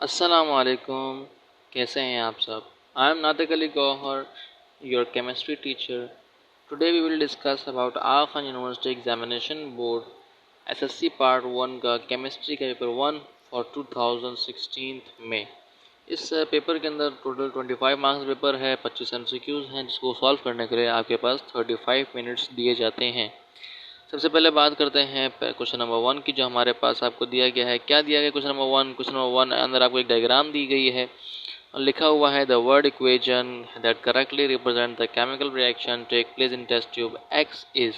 अस्सलामुअलैकुम। कैसे हैं आप सब? I am Natiq Ali Gauhar, your chemistry teacher. Today we will discuss about Aga Khan University Examination Board SSC part 1 का केमिस्ट्री का पेपर 1 फॉर 2016 में। इस पेपर के अंदर टोटल 25 मार्क्स पेपर है, 25 एमसीक्यूज हैं जिसको सॉल्व करने के लिए आपके पास 35 मिनट्स दिए जाते हैं। सबसे पहले बात करते हैं क्वेश्चन नंबर 1 की, जो हमारे पास आपको दिया गया है। क्या दिया गया क्वेश्चन नंबर 1? क्वेश्चन नंबर 1 अंदर आपको एक डायग्राम दी गई है और लिखा हुआ है the word equation that correctly represent the chemical reaction take place in test tube X is.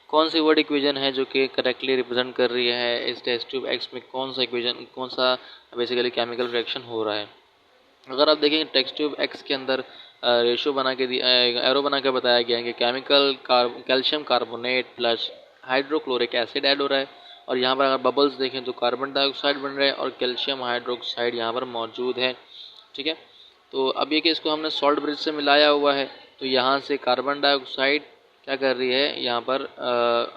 कौन सी वर्ड इक्वेशन है जो कि करेक्टली रिप्रेजेंट कर रही है इस टेस्ट ट्यूब एक्स में? कौन सा इक्वेशन, कौन सा बेसिकली केमिकल रिएक्शन हो रहा है? अगर आप देखेंगे टेस्ट ट्यूब एक्स के अंदर रेशो बना के एरो बना के बताया गया है कि calcium carbonate plus hydrochloric acid add हो रहा है। और यहाँ पर अगर बबल्स देखें तो कार्बन डाइऑक्साइड बन रहा है और कैल्शियम हाइड्रोक्साइड यहाँ पर मौजूद है। ठीक है, तो अब ये कि इसको हमने सॉल्ट ब्रिज से मिलाया हुआ है, तो यहाँ से कार्बन डाइऑक्साइड क्या कर रही है, यहाँ पर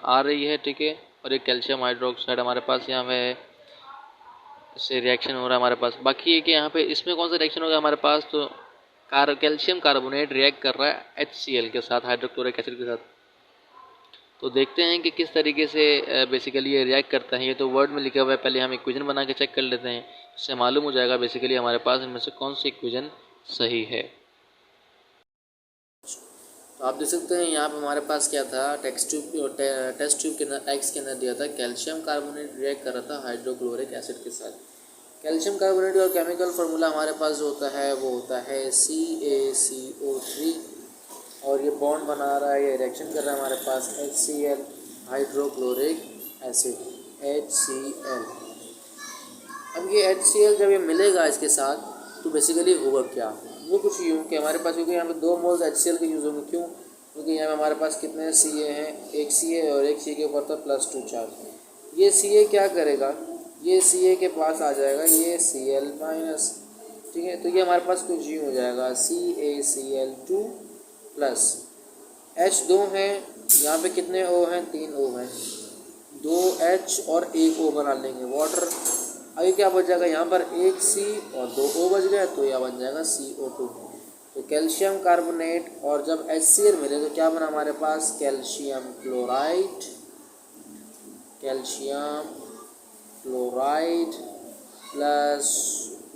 आ रही है। ठीक है, और ये कैल्शियम हाइड्रोक्साइड हमारे पास यहाँ पे है, इससे रिएक्शन हो रहा है हमारे पास। बाकी है कि यहाँ पे इसमें कौन सा रिएक्शन होगा हमारे पास, तो कैल्शियम कार्बोनेट रिएक्ट कर रहा है HCl के साथ, हाइड्रोक्लोरिक एसिड के साथ। तो देखते हैं कि किस तरीके से बेसिकली ये रिएक्ट करता है। ये तो वर्ड में लिखा हुआ है, पहले हम इक्वेशन बना के चेक कर लेते हैं, इससे मालूम हो जाएगा बेसिकली हमारे पास इनमें से कौन सी इक्वेशन सही है। तो आप देख सकते हैं यहाँ पे हमारे पास क्या था, टेस्ट ट्यूब के अंदर एक्स के अंदर दिया था कैल्शियम कार्बोनेट रिएक्ट कर रहा था हाइड्रोक्लोरिक एसिड के साथ। कैल्शियम कार्बोनेट का केमिकल फार्मूला हमारे पास जो होता है वो होता है CaCO3, और ये बॉन्ड बना रहा है, ये रिएक्शन कर रहा है हमारे पास HCl हाइड्रोक्लोरिक एसिड HCl। अब ये HCl जब ये मिलेगा इसके साथ तो बेसिकली होगा क्या, वो कुछ यूँ कि हमारे पास, क्योंकि यहाँ पे 2 मोल्स HCl के यूज़ होंगे। क्यों? क्योंकि यहाँ पे हमारे पास कितने Ca हैं, एक Ca और एक C के ऊपर था +2 चार्ज। ये Ca क्या करेगा, ये Ca के पास आ जाएगा ये Cl-। ठीक है, तो ये हमारे पास कुछ यूँ हो जाएगा CaCl2 प्लस H2 हैं, यहाँ पे कितने O हैं, 3 O हैं, 2 H और 1 O बना लेंगे वाटर। आगे क्या बच जाएगा, यहाँ पर एक C और 2 O बच गया, तो यह बन जाएगा CO2। तो कैल्शियम कार्बोनेट और जब HCl मिले तो क्या बना हमारे पास, calcium chloride, calcium chloride plus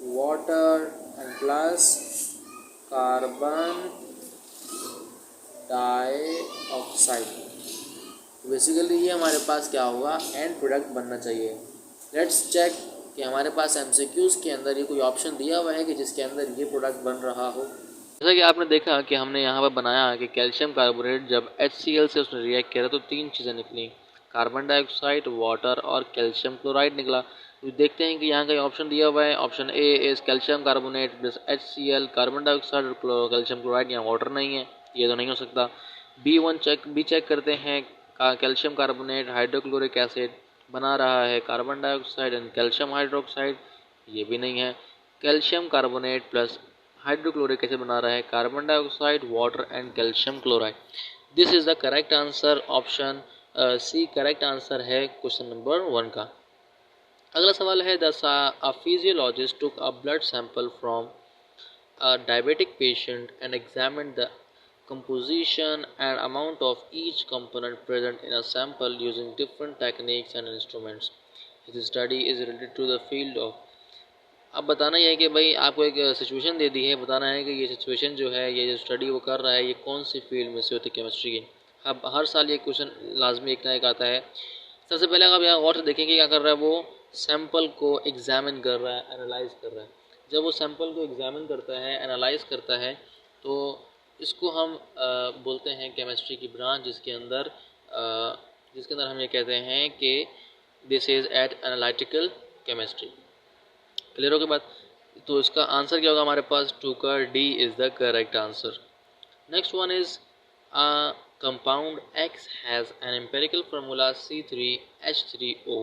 water and plus carbon dioxide. Basically ये हमारे पास क्या होगा, एंड प्रोडक्ट बनना चाहिए। लेट्स चेक कि हमारे पास एमसीक्यूज़ के अंदर ये कोई ऑप्शन दिया हुआ है कि जिसके अंदर ये प्रोडक्ट बन रहा हो। जैसा कि आपने देखा कि हमने यहाँ पर बनाया कि कैल्शियम कार्बोनेट जब HCl से उसने रिएक्ट किया तो 3 चीज़ें निकली, कार्बन डाइऑक्साइड, वाटर और कैल्शियम क्लोराइड निकला। तो देखते हैं कि यहाँ का ऑप्शन दिया हुआ है, option A is calcium carbonate plus HCl, carbon dioxide और कैल्शियम क्लोराइड, यहाँ वाटर नहीं है, ये तो नहीं हो सकता। बी चेक करते हैं, कैल्शियम कार्बोनेट हाइड्रोक्लोरिक एसिड बना रहा है carbon dioxide and calcium hydroxide, ये भी नहीं है। Calcium carbonate plus hydrochloric acid बना रहा है carbon dioxide, water and calcium chloride. This is the correct answer, option C correct answer है क्वेश्चन नंबर 1 का। अगला सवाल है, a physiologist took a blood sample from a diabetic patient and examined the composition and amount of each component present in a sample using different techniques and instruments. This study is related to the field of। अब बताना यह है कि भाई आपको एक situation दे दी है, बताना है कि ये सिचुएशन जो है, ये जो स्टडी वो कर रहा है, ये कौन सी फील्ड में से होती है केमिस्ट्री की। अब हर साल ये क्वेश्चन लाजमी एक ना एक आता है। सबसे पहले आप यहाँ गौर से देखेंगे क्या कर रहा है, वो सैंपल को एग्जामिन कर रहा है, एनालाइज कर रहा है। जब वो सैंपल को एग्जामिन करता है, एनालाइज करता है, तो इसको हम बोलते हैं केमिस्ट्री की ब्रांच, जिसके अंदर हम ये कहते हैं कि this is at analytical chemistry. Clear हो गई बात? तो इसका आंसर क्या होगा हमारे पास, 2 का D is the correct answer. Next one is compound X has an empirical formula C3H3O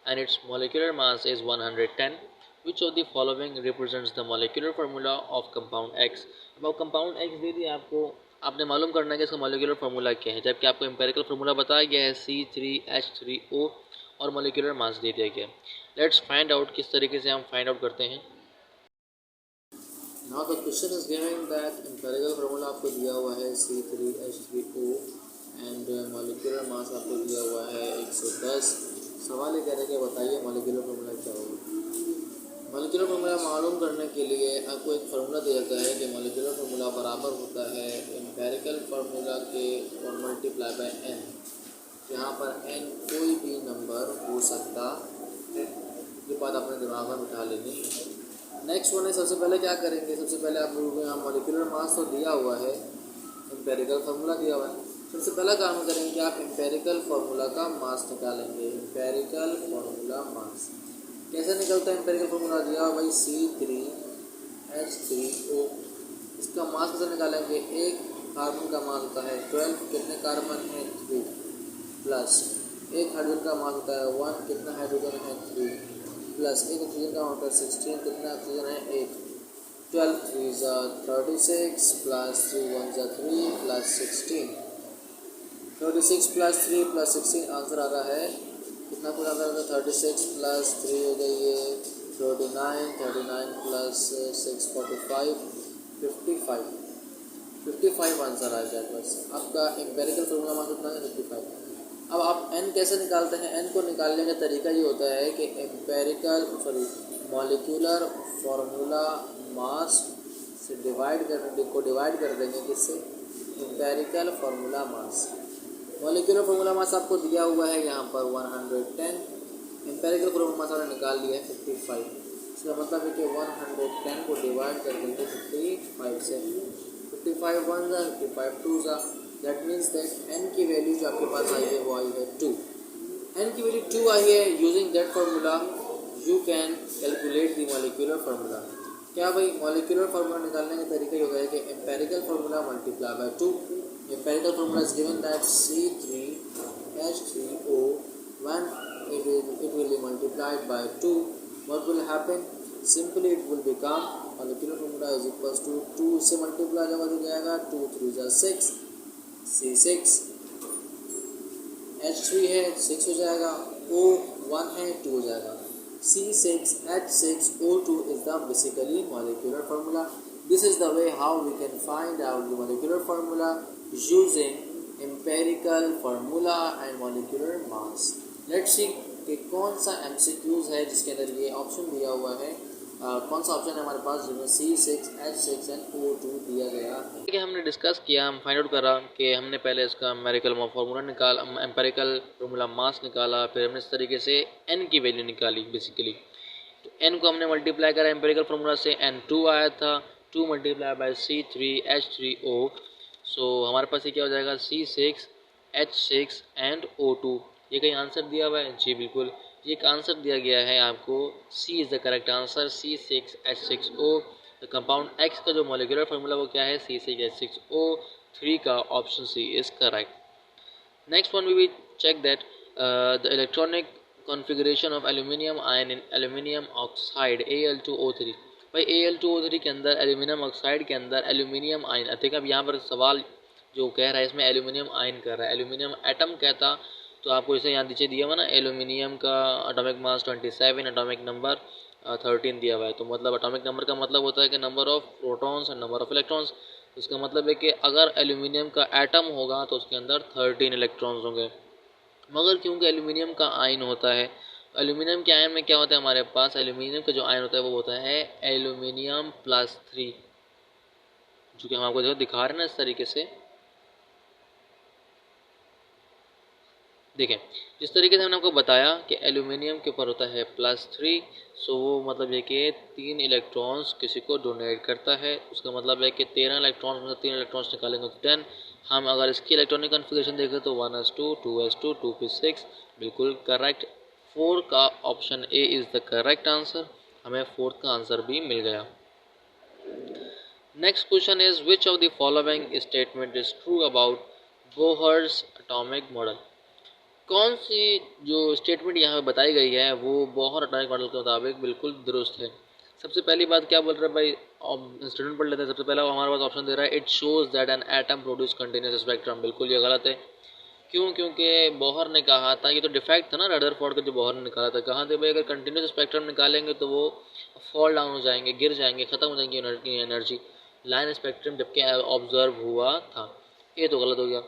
and its molecular mass is 110. Which of the following represents the molecular formula of compound X? अब compound X दे दिया आपको, आपने मालूम करना है कि इसका molecular formula क्या है, जबकि आपको empirical formula बताया गया है C3H3O और molecular mass दे दिया गया है। Let's find out, किस तरीके से हम find out करते हैं। Now the question is giving that empirical formula आपको दिया हुआ है C3H3O एंड मॉलिक्यूलर मास आपको दिया हुआ है 110। सवाल ये कह रहे हैं कि बताइए मॉलिक्यूलर फार्मूला क्या होगा। मॉलिक्यूलर फार्मूला मालूम करने के लिए आपको एक फार्मूला दिया जाता है कि मॉलिक्यूलर फार्मूला बराबर होता है एम्पिरिकल फार्मूला के और मल्टीप्लाई बाय n। यहाँ पर n कोई भी नंबर हो सकता है, ये बात अपने दिमाग में बिठा लेनी है। नेक्स्ट वन है, सबसे पहले क्या करेंगे, सबसे पहले आप लोगों को यहाँ मॉलिक्यूलर मास तो दिया हुआ है, एम्पेरिकल फार्मूला दिया हुआ है। सबसे पहला काम करेंगे कि आप एम्पेरिकल फार्मूला का मास निकालेंगे। एम्पेरिकल फार्मूला मास कैसे निकलता है? एम्पेरिकल फार्मूला दिया हुआ भाई C3H3O। इसका मास कैसे निकालेंगे? एक कार्बन का मास होता है 12, कितने कार्बन है 3, प्लस एक हाइड्रोजन का मास होता है 1, कितना हाइड्रोजन है 3, प्लस एक ऑक्सीजन का होता है 16, कितना ऑक्सीजन है 1। 12 3 ज़ा 36 प्लस 3 1 ज़ा 3 प्लस 16। 36 प्लस 3 प्लस 16 आंसर आ रहा है कितना? कुछ आंसर आता है 36 प्लस 3 हो गई है 39, 39 प्लस 6 45, 55 आंसर आ जाए। बस आपका एम्पेरिकल फार्मूला मान कितना है 55। अब आप n कैसे निकालते हैं? n को निकालने का तरीका ये होता है कि मॉलिक्यूलर फार्मूला मास से डिवाइड कर देंगे किससे? Empirical formula mass. Molecular formula mass आपको दिया हुआ है यहाँ पर 110, एम्पेरिकल फार्मूला मास आपने निकाल लिया है 55। इसका मतलब है कि 110 को डिवाइड कर देंगे 55 से। 55 1 ज़ा 55 2 ज़ा, दैट मीन्स दैट n की वैल्यू जो आपके पास आई है वो आई है 2। n की वैल्यू 2 आई है। Using that formula you can calculate the molecular formula. क्या भाई? मॉलिक्यूलर फार्मूला निकालने का तरीका ये होता है कि empirical formula multiply by 2। Empirical formula is given that C3H3O when it will be multiplied by 2, what will happen? Simply it will become molecular formula is equals to 2 से मल्टीप्लाई जब हो जाएगा 2 3 ज़ा 6, C6 H3 है 6 हो जाएगा, O 1 है 2 हो जाएगा। C6H6O2 is the basically molecular formula. This is the way how we can find out the molecular formula using empirical formula and molecular mass. Let's see कि कौन सा MCQs है जिसके अंदर ये ऑप्शन दिया हुआ है। कौन सा ऑप्शन है हमारे पास जिसमें C6H6 and O2 दिया गया है। ठीक है, हमने डिस्कस किया, हम फाइंड आउट करा कि हमने पहले इसका एम्पेरिकल फार्मूला मास निकाला, फिर हमने इस तरीके से n की वैल्यू निकाली बेसिकली। तो n को हमने मल्टीप्लाई करा एम्पेरिकल फार्मूला से, n2 आया था, 2 मल्टीप्लाई बाय C3H3O। सो हमारे पास ये क्या हो जाएगा? C6H6 and O2। ये कहीं आंसर दिया हुआ है? जी बिल्कुल, ये एक आंसर दिया गया है आपको। C is the correct answer, C6H6O। The compound X का जो मॉलिक्यूलर फार्मूला वो क्या है? C6H6O। 3 का option C is correct. Next one we will check that the electronic configuration of aluminium ion in aluminium oxide Al2O3। भाई Al2O3 के अंदर, aluminium oxide के अंदर एल्यूमिनियम आयन, ठीक है। अब यहाँ पर सवाल जो कह रहा है इसमें एल्यूमिनियम आयन कर रहा है, एल्यूमिनियम एटम कहता तो आपको इसे यहाँ नीचे दिया हुआ ना, एल्यूमिनियम का एटॉमिक मास 27, एटॉमिक नंबर 13 दिया हुआ है। तो मतलब एटॉमिक नंबर का मतलब होता है कि number of protons and number of electrons. इसका मतलब है कि अगर एल्यूमिनियम का एटम होगा तो उसके अंदर 13 इलेक्ट्रॉन्स होंगे। मगर क्योंकि एल्यूमिनियम का आयन होता है, एल्यूमिनियम के आयन में क्या होता है हमारे पास? एल्यूमिनियम का जो आयन होता है वो होता है एल्यूमिनियम +3, जो कि हम आपको दिखा रहे हैं ना इस तरीके से। देखें, जिस तरीके से हमने आपको बताया कि एल्यूमिनियम के ऊपर होता है +3, सो वो मतलब ये कि 3 इलेक्ट्रॉन्स किसी को डोनेट करता है। उसका मतलब है कि 13 इलेक्ट्रॉन्स में से 3 इलेक्ट्रॉन्स निकालेंगे तो 10। हम अगर इसकी इलेक्ट्रॉनिक कन्फिगरेशन देखें तो 1s2 2s2 2p6, बिल्कुल करेक्ट। 4 का option A is the correct answer. हमें 4th का आंसर भी मिल गया। Next question is which of the following statement is true about Bohr's atomic model. कौन सी जो स्टेटमेंट यहाँ पे बताई गई है वो बोहर एटॉमिक मॉडल के मुताबिक बिल्कुल दुरुस्त है। सबसे पहली बात क्या बोल रहा है भाई? स्टूडेंट पढ़ लेते हैं। सबसे पहला हमारे पास ऑप्शन दे रहा है it shows that an atom produce continuous spectrum. बिल्कुल ये गलत है। क्यों? क्योंकि बोहर ने कहा था, ये तो डिफेक्ट था ना रदरफोर्ड का जो बोहर ने निकाला था, कहा था भाई अगर कंटिन्यूस स्पेक्ट्रम निकालेंगे तो वो फॉल डाउन हो जाएंगे, गिर जाएंगे, खत्म हो जाएंगी एनर्जी लाइन स्पेक्ट्रम, जबकि ऑब्जर्व हुआ था। ये तो गलत हो गया।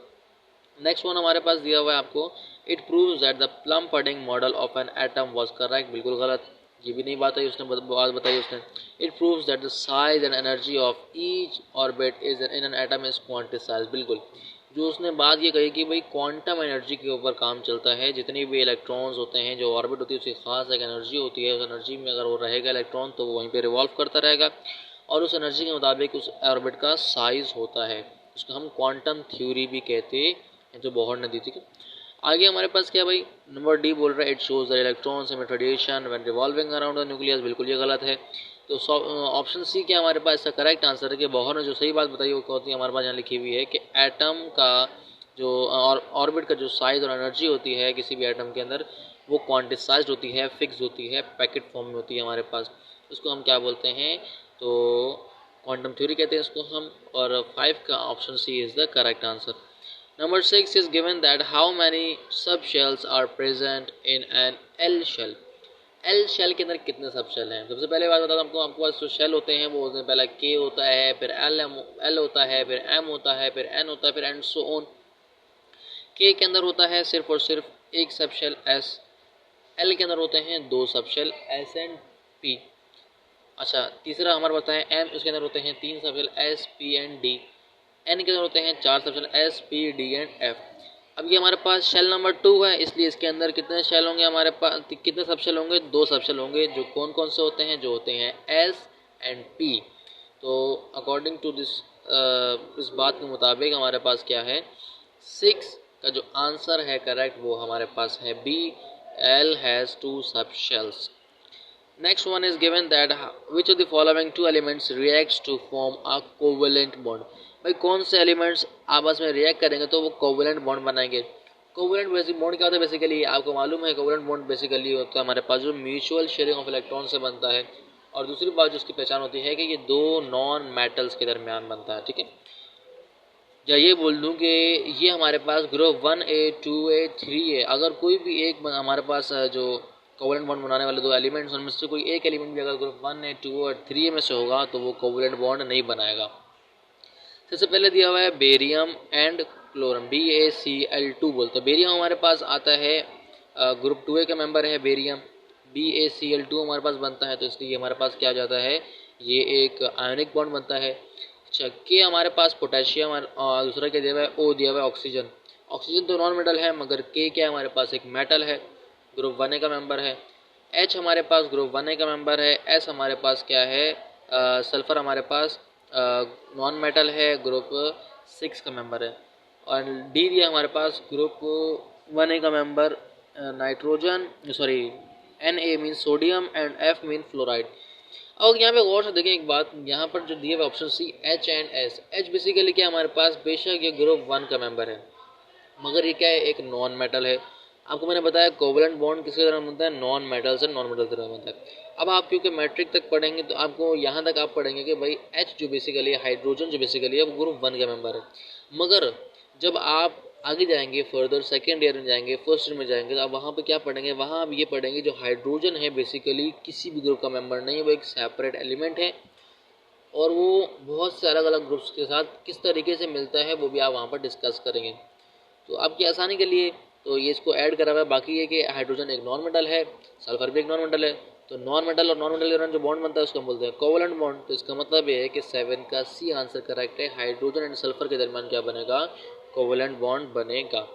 नेक्स्ट वन हमारे पास दिया हुआ है आपको, it proves that the plum pudding model of an atom was correct. बिल्कुल गलत, ये भी नहीं बात है उसने, बात बताई उसने। It proves that the size and energy of each orbit is in an atom is quantise. बिल्कुल, जो उसने बात ये कही कि भाई क्वांटम एनर्जी के ऊपर काम चलता है, जितनी भी इलेक्ट्रॉन्स होते हैं, जो ऑर्बिट होती है उसकी खास एक एनर्जी होती है, उस एनर्जी में अगर वो रहेगा इलेक्ट्रॉन तो वो वहीं पे रिवॉल्व करता रहेगा और उस एनर्जी के मुताबिक उस ऑर्बिट का साइज होता है, उसको हम क्वांटम थ्योरी भी कहते हैं, जो बोहर ने दी थी। आगे हमारे पास क्या भाई, नंबर डी बोल रहा है, it shows the electrons emit radiation when revolving around the nucleus. बिल्कुल ये गलत है। तो ऑप्शन सी क्या हमारे पास इसका करेक्ट आंसर है कि बोहर ने जो सही बात बताई वो होती है, हमारे पास यहाँ लिखी हुई है कि एटम का जो ऑर्बिट का जो साइज और एनर्जी होती है किसी भी एटम के अंदर, वो क्वांटिसाइज्ड होती है, फिक्स होती है, पैकेट फॉर्म में होती है हमारे पास। उसको हम क्या बोलते हैं, तो क्वांटम थ्योरी कहते हैं इसको हम। और 5 का option C is the correct answer. Number 6 is given that how many subshells are present in an L shell। L shell के अंदर कितने सबशेल हैं? सबसे पहले बात बता दूं आपको, आपके पास जो शेल होते हैं वो उसमें पहला K होता है, फिर L होता है, फिर M होता है, फिर N होता है, फिर एंड सो ऑन। K के अंदर होता है सिर्फ और सिर्फ एक सबशेल S। L के अंदर होते हैं 2 सबशेल S एंड P। अच्छा, तीसरा हमारे पास है M, उसके अंदर होते हैं 3 subshell S P and D। N के अंदर होते हैं 4 subshell S P D and F. अब ये हमारे पास शेल नंबर 2 है, इसलिए इसके अंदर कितने शेल होंगे हमारे पास, कितने सबशेल होंगे? 2 सबशेल होंगे, जो कौन कौन से होते हैं? जो होते हैं एस एंड पी। तो अकॉर्डिंग टू दिस इस बात के मुताबिक हमारे पास क्या है, 6 का जो आंसर है करेक्ट वो हमारे पास है B, L has 2 subshells. Next one is given that which of the following 2 elements reacts to form a covalent bond। भाई कौन से एलिमेंट्स आपस में रिएक्ट करेंगे तो वो कोवलेंट बॉन्ड बनाएंगे। कोवलेंट बेसिक बॉन्ड क्या होता है? बेसिकली आपको मालूम है कोवलेंट बॉन्ड बेसिकली होता है हमारे पास जो म्यूचुअल शेयरिंग ऑफ इलेक्ट्रॉन से बनता है। और दूसरी बात जो उसकी पहचान होती है कि ये 2 नॉन मेटल्स के दरमियान बनता है। ठीक है, या ये बोल दूं कि ये हमारे पास ग्रुप 1A 2A 3A, अगर कोई भी एक हमारे पास जो कोवलेंट बॉन्ड बनाने वाले 2 एलिमेंट्स उनमें से कोई एक एलिमेंट भी अगर ग्रुप 1A 2A और 3A में से होगा तो वो कोवलेंट बॉन्ड नहीं बनाएगा। सबसे पहले दिया हुआ है बेरियम एंड क्लोरम, BaCl2 बोलते हैं। बेरियम हमारे पास आता है ग्रुप 2A का मेंबर है बेरियम, BaCl2 हमारे पास बनता है, तो इसलिए हमारे पास क्या जाता है, ये एक आयोनिक बॉन्ड बनता है। अच्छा, के हमारे पास पोटेशियम और दूसरा क्या दिया हुआ है, ओ दिया हुआ है ऑक्सीजन। ऑक्सीजन तो नॉन मेटल है, मगर के क्या हमारे पास एक मेटल है, ग्रुप 1A का मेंबर है। एच हमारे पास ग्रुप 1A का मेंबर है। एस हमारे पास क्या है, सल्फर हमारे पास नॉन मेटल है, ग्रुप 6 का मेंबर है। और डी दिया हमारे पास ग्रुप 1A का member nitrogen, sorry Na mean sodium and F mean fluoride. और यहाँ पे गौर से देखें एक बात, यहाँ पर जो दिए हुए option C H and S, H basically क्या हमारे पास, बेशक ये ग्रुप 1 का मेंबर है मगर ये क्या है, एक नॉन मेटल है। आपको मैंने बताया कोवलेंट बॉन्ड किसके तरह बनता है, नॉन मेटल से नॉन मेटल तरह बनता है। अब आप क्योंकि मैट्रिक तक पढ़ेंगे तो आपको यहाँ तक आप पढ़ेंगे कि भाई एच जो बेसिकली है, हाइड्रोजन जो बेसिकली है, वो ग्रुप 1 का मेंबर है। मगर जब आप आगे जाएंगे, फर्दर सेकेंड ईयर में जाएंगे, फर्स्ट ईयर में जाएंगे, तो आप वहाँ पे क्या पढ़ेंगे, वहाँ आप ये पढ़ेंगे जो हाइड्रोजन है बेसिकली किसी भी ग्रुप का मेंबर नहीं है, वो एक सेपरेट एलिमेंट है और वो बहुत से अलग अलग ग्रुप्स के साथ किस तरीके से मिलता है वो भी आप वहाँ पर डिस्कस करेंगे। तो आपकी आसानी के लिए तो ये इसको ऐड करा हुआ है। बाकी ये कि हाइड्रोजन एक नॉन मेटल है, सल्फर भी एक नॉन मेटल है, तो नॉन मेटल और नॉन मेटल के दौरान जो बॉन्ड बनता है उसको हम बोलते हैं कोवलेंट बॉन्ड। तो इसका मतलब ये है कि 7 का सी आंसर करेक्ट है, हाइड्रोजन एंड सल्फर के दरमियान क्या बनेगा, कोवलेंट बॉन्ड बनेगा।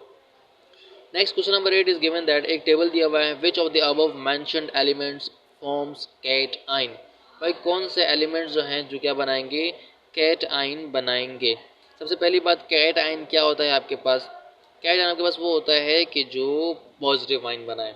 Next question number 8 is given that एक टेबल दिया हुआ है, which of the above mentioned elements forms cation. भाई कौन से एलिमेंट्स जो हैं जो क्या बनाएंगे, कैट आइन बनाएंगे। सबसे पहली बात, कैट आइन क्या होता है आपके पास, कैट आइन आपके पास वो होता है कि जो पॉजिटिव आइन बनाए।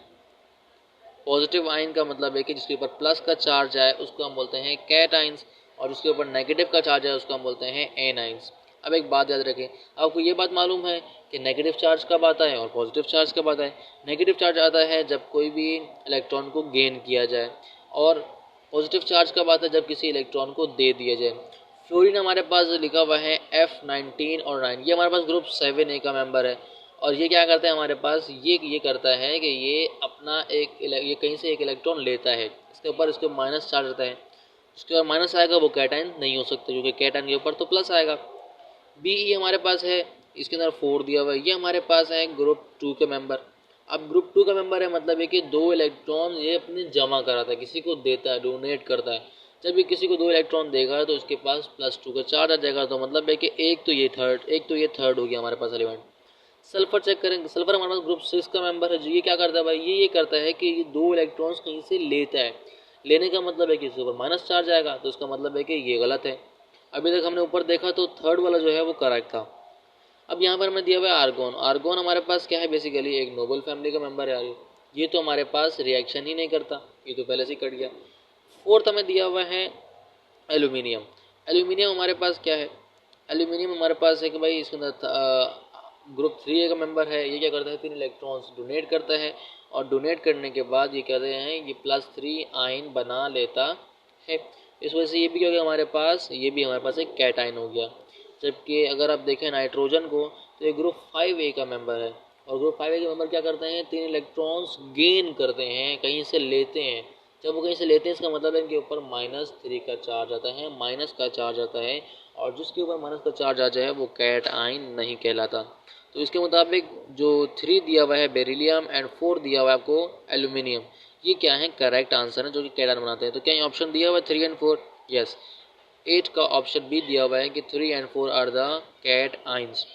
पॉजिटिव आइन का मतलब है कि जिसके ऊपर प्लस का चार्ज आए उसको हम बोलते हैं कैट आइंस, और उसके ऊपर नेगेटिव का चार्ज है उसको हम बोलते हैं एन आइंस। अब एक बात याद रखें, आपको ये बात मालूम है कि नेगेटिव चार्ज कब आता है और पॉजिटिव चार्ज कब आता है। नेगेटिव चार्ज आता है जब कोई भी इलेक्ट्रॉन को गेन किया जाए, और पॉजिटिव चार्ज कब आता है, जब किसी इलेक्ट्रॉन को दे दिया जाए। फ्लोरीन हमारे पास लिखा हुआ है F19 और 9, ये हमारे पास ग्रुप 7A का मेंबर है। और ये क्या करता है हमारे पास, ये करता है कि ये अपना ये कहीं से एक इलेक्ट्रॉन लेता है, इसके ऊपर इसके माइनस चार्ज रहता है, जिसके ऊपर माइनस आएगा वो कैटाइन नहीं हो सकता, क्योंकि कैटाइन के ऊपर तो प्लस आएगा। बी ई हमारे पास है, इसके अंदर 4 दिया हुआ है, ये हमारे पास है ग्रुप 2 के मेंबर। अब ग्रुप 2 का मेंबर है, मतलब है कि 2 इलेक्ट्रॉन ये अपने जमा कराता है, किसी को देता है, डोनेट करता है। जब ये किसी को 2 इलेक्ट्रॉन देगा तो उसके पास +2 का चार्ज आ जाएगा, तो मतलब है कि एक तो ये थर्ड हो गया हमारे पास एलिमेंट। सल्फर चेक करेंगे, सल्फर हमारे पास ग्रुप 6 का मेंबर है, जो ये क्या करता है भाई, ये करता है कि ये 2 इलेक्ट्रॉन्स कहीं से लेता है। लेने का मतलब है कि इसके ऊपर माइनस चार्ज आएगा, तो इसका मतलब है कि ये गलत है। अभी तक हमने ऊपर देखा तो थर्ड वाला जो है वो करेक्ट था। अब यहाँ पर हमें दिया हुआ है आर्गोन। आर्गोन हमारे पास क्या है, बेसिकली एक नोबल फैमिली का मेंबर है यार। ये तो हमारे पास रिएक्शन ही नहीं करता, ये तो पहले से ही कट गया। फोर्थ हमें दिया हुआ है एल्यूमिनियम। एल्यूमिनियम हमारे पास क्या है, एल्यूमिनियम हमारे पास है कि भाई इसके अंदर ग्रुप 3 का मेंबर है। ये क्या करता है, 3 इलेक्ट्रॉन्स डोनेट करता है, और डोनेट करने के बाद ये कहते हैं ये +3 आयन बना लेता है। इस वजह से ये भी क्या हो गया हमारे पास, ये भी हमारे पास एक कैटायन हो गया। जबकि अगर आप देखें नाइट्रोजन को, तो ये ग्रुप 5A का मेंबर है, और ग्रुप 5A के मेंबर क्या करते हैं, 3 इलेक्ट्रॉन्स गेन करते हैं, कहीं से लेते हैं। जब वो कहीं से लेते हैं इसका मतलब है इनके ऊपर -3 का चार्ज आता है, माइनस का चार्ज आता है, और जिसके ऊपर माइनस का चार्ज आ जाए वो कैटायन नहीं कहलाता। तो इसके मुताबिक जो 3 दिया हुआ है बेरिलियम एंड 4 दिया हुआ है आपको एल्यूमिनियम, ये क्या है करेक्ट आंसर है जो कि कैटायन बनाते हैं। तो क्या ये ऑप्शन दिया हुआ है 3 एंड 4? यस। 8 का ऑप्शन बी दिया हुआ है कि 3 एंड 4 आर द कैटायंस।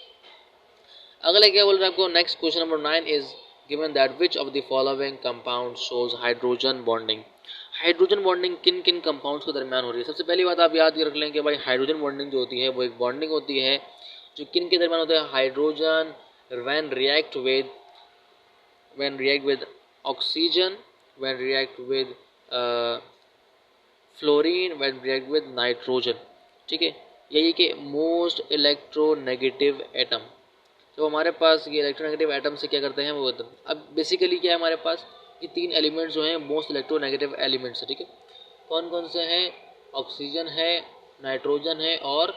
अगला क्या बोल रहा है आपको, next question number 9 is given that which of the following compound shows hydrogen bonding. Hydrogen bonding किन किन कंपाउंड्स के दरमियान हो रही है। सबसे पहली बात आप याद रख लें कि भाई हाइड्रोजन बॉन्डिंग जो होती है वो एक बॉन्डिंग होती है जो किन के दरमियान होता है, hydrogen when react with oxygen, when react with fluorine, when react with nitrogen. ठीक है, यही कि मोस्ट इलेक्ट्रोनेगेटिव एटम, तो हमारे पास ये इलेक्ट्रोनेगेटिव एटम से क्या करते हैं वो अब बेसिकली क्या है हमारे पास, ये 3 एलिमेंट्स जो हैं मोस्ट इलेक्ट्रोनेगेटिव एलिमेंट्स है। ठीक है, कौन कौन से हैं, ऑक्सीजन है, नाइट्रोजन है और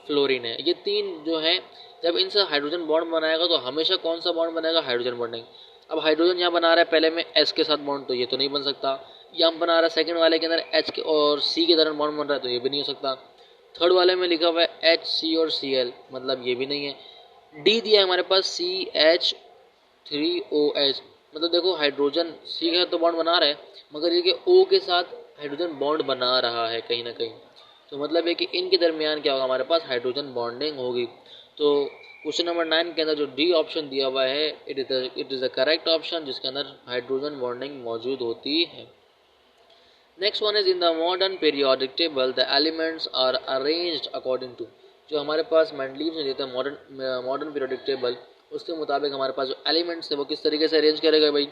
फ्लोरीन है। ये 3 जो हैं, जब इनसे हाइड्रोजन बॉन्ड बनाएगा तो हमेशा कौन सा बॉन्ड बनेगा, हाइड्रोजन बॉन्डिंग। अब हाइड्रोजन यहाँ बना रहा है पहले में एस के साथ बॉन्ड, तो ये तो नहीं बन सकता। यहाँ बना रहा है सेकंड वाले के अंदर एच के और सी के दौरान बॉन्ड बन रहा है, तो ये भी नहीं हो सकता। थर्ड वाले में लिखा हुआ है एच सी और सी एल, मतलब ये भी नहीं है। डी दिया है हमारे पास CH3OH, मतलब देखो हाइड्रोजन सी के साथ तो बॉन्ड बना रहा है, मगर ये कि O के साथ हाइड्रोजन बॉन्ड बना रहा है कहीं ना कहीं, तो मतलब है कि इनके दरमियान क्या होगा, हमारे पास हाइड्रोजन बॉन्डिंग होगी। तो क्वेश्चन नंबर 9 के अंदर जो डी ऑप्शन दिया हुआ है it is the correct option, जिसके अंदर हाइड्रोजन बॉन्डिंग मौजूद होती है। Next one is in the modern periodic table the elements are arranged according to. जो हमारे पास मेंडलीव ने देता है मॉडर्न पीरियोडिक टेबल, उसके मुताबिक हमारे पास जो एलिमेंट्स है वो किस तरीके से अरेंज करेगा भाई।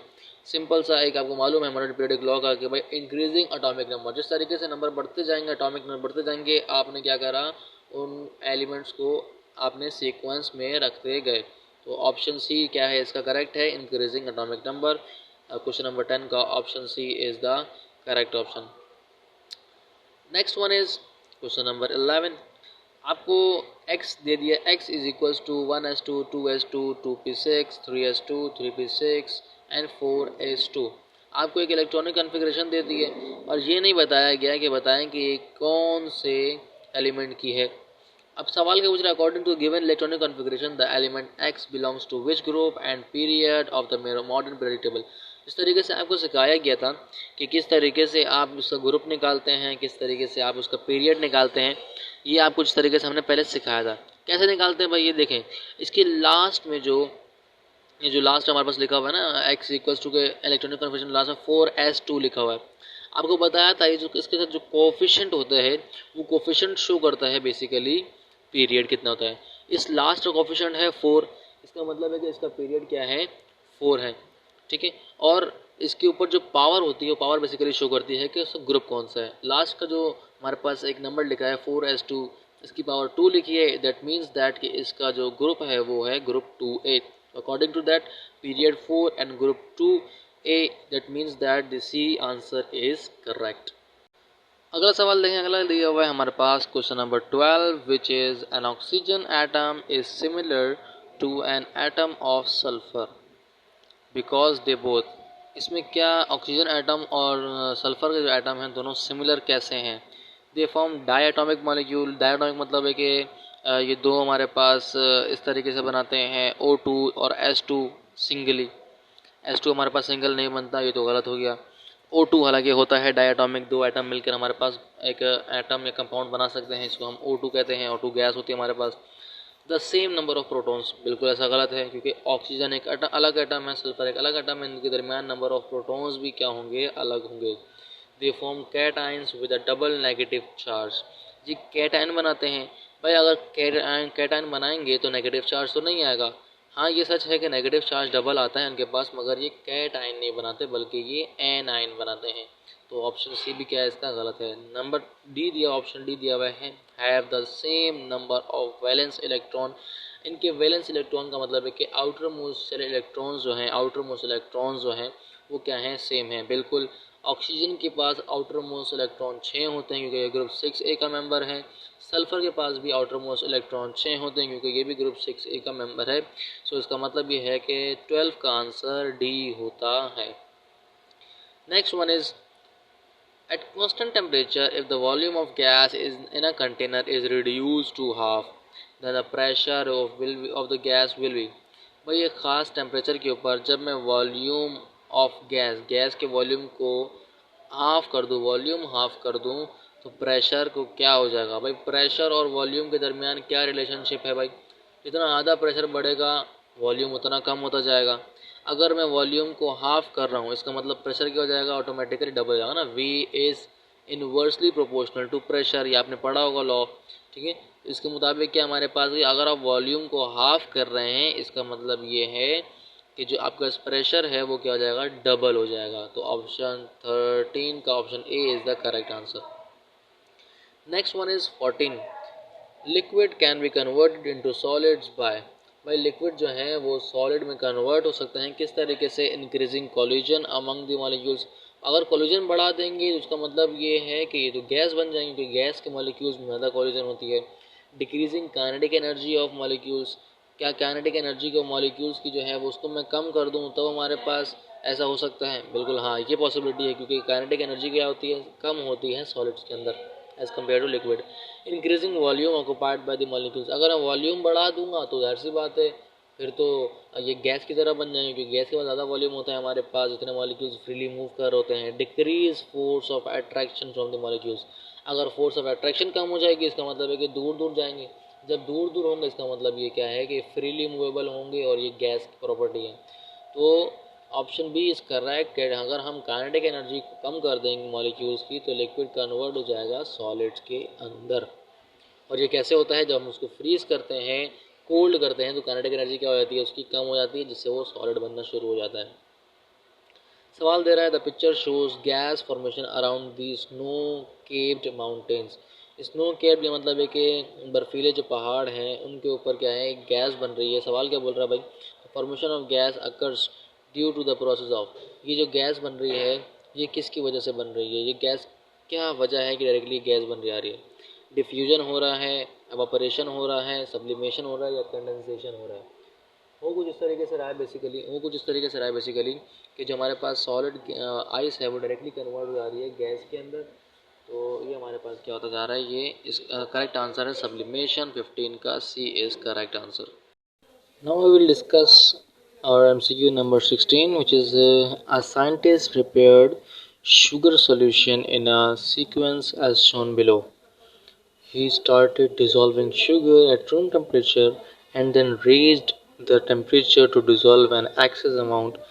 सिंपल सा एक आपको मालूम है मॉडर्न पीरियोडिक लॉ का कि भाई इंक्रीजिंग एटॉमिक नंबर, जिस तरीके से नंबर बढ़ते जाएंगे, एटॉमिक नंबर बढ़ते जाएंगे, आपने क्या करा, उन एलिमेंट्स को आपने सीक्वेंस में रखते गए। तो ऑप्शन सी क्या है इसका करेक्ट है, increasing atomic number. Question number 10 का option C is the correct option. Next one is question number 11। आपको x दे दिया, x is equals to 1s2 2s2 2p6 3s2 3p6 and 4s2। आपको एक इलेक्ट्रॉनिक कन्फिग्रेशन दे दी है और ये नहीं बताया गया कि बताएं कि ये कौन से एलिमेंट की है। अब सवाल क्या पूछ रहा है, according to given electronic configuration the element x belongs to which group and period of the modern periodic table. इस तरीके से आपको सिखाया गया था कि किस तरीके से आप उसका ग्रुप निकालते हैं, किस तरीके से आप उसका पीरियड निकालते हैं, ये आपको जिस तरीके से हमने पहले सिखाया था। कैसे निकालते हैं भाई, ये देखें, इसकी लास्ट में ये जो लास्ट हमारे पास लिखा हुआ है ना x इक्वल्स टू के इलेक्ट्रॉनिक कन्फिग्रेशन लास्ट में 4s2 लिखा हुआ है। आपको बताया था ये जो इसके साथ जो कोफिशिएंट होता है वो कोफिशिएंट शो करता है बेसिकली पीरियड कितना होता है। इस लास्ट का कोफिशिएंट है 4, इसका मतलब है कि इसका पीरियड क्या है, 4 है। ठीक है, और इसके ऊपर जो पावर होती है वो पावर बेसिकली शो करती है कि उसका ग्रुप कौन सा है। लास्ट का जो हमारे पास एक नंबर लिखा है 4s2, इसकी पावर 2 लिखी है, दैट मीन्स दैट कि इसका जो ग्रुप है वो है group 2A। According to that period 4 and group 2A, that means that the C answer is correct. अगला सवाल देखें, अगला दिया हुआ है हमारे पास question number 12 which is an oxygen atom is similar to an atom of sulfur because they both। इसमें क्या ऑक्सीजन एटम और सल्फर के जो एटम हैं दोनों सिमिलर कैसे हैं? They form diatomic molecule. Diatomic मतलब है कि ये दो हमारे पास इस तरीके से बनाते हैं O2 और H2 सिंगली। H2 हमारे पास सिंगल नहीं बनता, ये तो गलत हो गया। O2 हालांकि होता है डायटोमिक, दो एटम मिलकर हमारे पास एक एटम या कंपाउंड बना सकते हैं, इसको हम O2 कहते हैं। O2 गैस होती है हमारे पास। The same number of protons, बिल्कुल ऐसा गलत है क्योंकि ऑक्सीजन एक अलग एटम है, सल्फर एक अलग एटम है, इनके दरमियान नंबर ऑफ प्रोटॉन्स भी क्या होंगे, अलग होंगे। They form cations with a double negative charge. जी कैटाइन बनाते हैं भाई, अगर कैटाइन बनाएंगे तो नेगेटिव चार्ज तो नहीं आएगा। हाँ ये सच है कि नेगेटिव चार्ज डबल आता है इनके पास, मगर ये कैटाइन नहीं बनाते बल्कि ये एनाइन बनाते हैं। तो ऑप्शन सी भी क्या है इसका, गलत है। नंबर डी दिया, ऑप्शन डी दिया हुआ है have the same number of valence electron. इनके वैलेंस इलेक्ट्रॉन का मतलब है कि आउटर मोस्ट इलेक्ट्रॉन्स जो हैं, आउटर मोस्ट इलेक्ट्रॉन्स जो हैं वो क्या हैं, सेम हैं बिल्कुल। ऑक्सीजन के पास आउटर मोस्ट इलेक्ट्रॉन 6 होते हैं क्योंकि ये ग्रुप 6A का मेंबर है। सल्फर के पास भी आउटर मोस्ट इलेक्ट्रॉन 6 होते हैं क्योंकि ये भी ग्रुप 6A का मेंबर है। सो इसका मतलब ये है कि 12 का आंसर डी होता है। Next one is at constant temperature, if the volume of gas is in a container is reduced to half, then the pressure of the gas will be। भाई एक ख़ास टेम्परेचर के ऊपर जब मैं वॉल्यूम ऑफ गैस के volume को half कर दूँ, वॉल्यूम हाफ कर दूँ, तो प्रेशर को क्या हो जाएगा भाई? प्रेशर और वॉल्यूम के दरमियान क्या रिलेशनशिप है भाई? जितना ज़्यादा प्रेशर बढ़ेगा वॉल्यूम उतना कम होता जाएगा। अगर मैं वॉल्यूम को हाफ कर रहा हूँ इसका मतलब प्रेशर क्या हो जाएगा, ऑटोमेटिकली डबल हो जाएगा ना। V is inversely proportional to pressure, ये आपने पढ़ा होगा लॉ, ठीक है। इसके मुताबिक क्या हमारे पास अगर आप वॉल्यूम को हाफ कर रहे हैं इसका मतलब ये है कि जो आपका प्रेशर है वो क्या हो जाएगा, डबल हो जाएगा। तो ऑप्शन 13 का option A is the correct answer. Next one is 14, liquid can be converted into solids by. भाई लिक्विड जो है वो सॉलिड में कन्वर्ट हो सकते हैं किस तरीके से? Increasing collision among the molecules. अगर कोलिजन बढ़ा देंगे तो उसका मतलब ये है कि ये तो गैस बन जाएंगे क्योंकि गैस के मॉलिक्यूल्स में ज़्यादा कोलिजन होती है। Decreasing kinetic energy of molecules, क्या काइनेटिक एनर्जी को मॉलिक्यूल्स की जो है वो उसको मैं कम कर दूँ तब हमारे पास ऐसा हो सकता है? बिल्कुल हाँ, ये पॉसिबिलिटी है क्योंकि काइनेटिक एनर्जी क्या होती है, कम होती है सॉलिड्स के अंदर as compare to liquid. Increasing volume occupied by the molecules, अगर मैं वॉल्यूम बढ़ा दूंगा तो जाहिर सी बात है फिर तो ये गैस की तरह बन जाएंगे क्योंकि गैस के बाद ज़्यादा वॉल्यूम होता है हमारे पास, जितने मॉलिक्यूल्स फ्रीली मूव कर होते हैं। Decrease force of attraction from the molecules, अगर फोर्स ऑफ अट्रैक्शन कम हो जाएगी इसका मतलब है कि दूर दूर जाएंगे। जब दूर दूर होंगे इसका मतलब ये क्या है कि फ्रीली मूवेबल होंगे और ये गैस की प्रॉपर्टी है। तो ऑप्शन बी इज़ करेक्ट। अगर हम काइनेटिक एनर्जी को कम कर देंगे मॉलिक्यूल्स की तो लिक्विड कन्वर्ट हो जाएगा सॉलिड्स के अंदर। और ये कैसे होता है? जब हम उसको फ्रीज करते हैं, कोल्ड करते हैं, तो काइनेटिक एनर्जी क्या हो जाती है, उसकी कम हो जाती है, जिससे वो सॉलिड बनना शुरू हो जाता है। सवाल दे रहा है the picture shows gas formation around the snow capped mountains. Snow capped मतलब है कि बर्फीले जो पहाड़ हैं उनके ऊपर क्या है, गैस बन रही है। सवाल क्या बोल रहा है भाई? Formation of gas occurs due to the process of, ये जो गैस बन रही है ये किसकी वजह से बन रही है? ये गैस क्या वजह है कि डायरेक्टली गैस बन रही आ रही है? डिफ्यूजन हो रहा है, एवापोरेशन हो रहा है, सब्लिमेशन हो रहा है या कंडेंसेशन हो रहा है? वो कुछ इस तरीके से रहा है बेसिकली कि जो हमारे पास सॉलिड आइस है वो डायरेक्टली कन्वर्ट हो जा रही है गैस के अंदर। तो ये हमारे पास क्या होता जा रहा है, ये इस करेक्ट आंसर है सब्लिमेशन। 15 का C is correct answer. Now we will discuss our MCQ number 16, which is a scientist prepared sugar solution in a sequence as shown below. He started dissolving sugar at room temperature and then raised the temperature to dissolve an excess amount.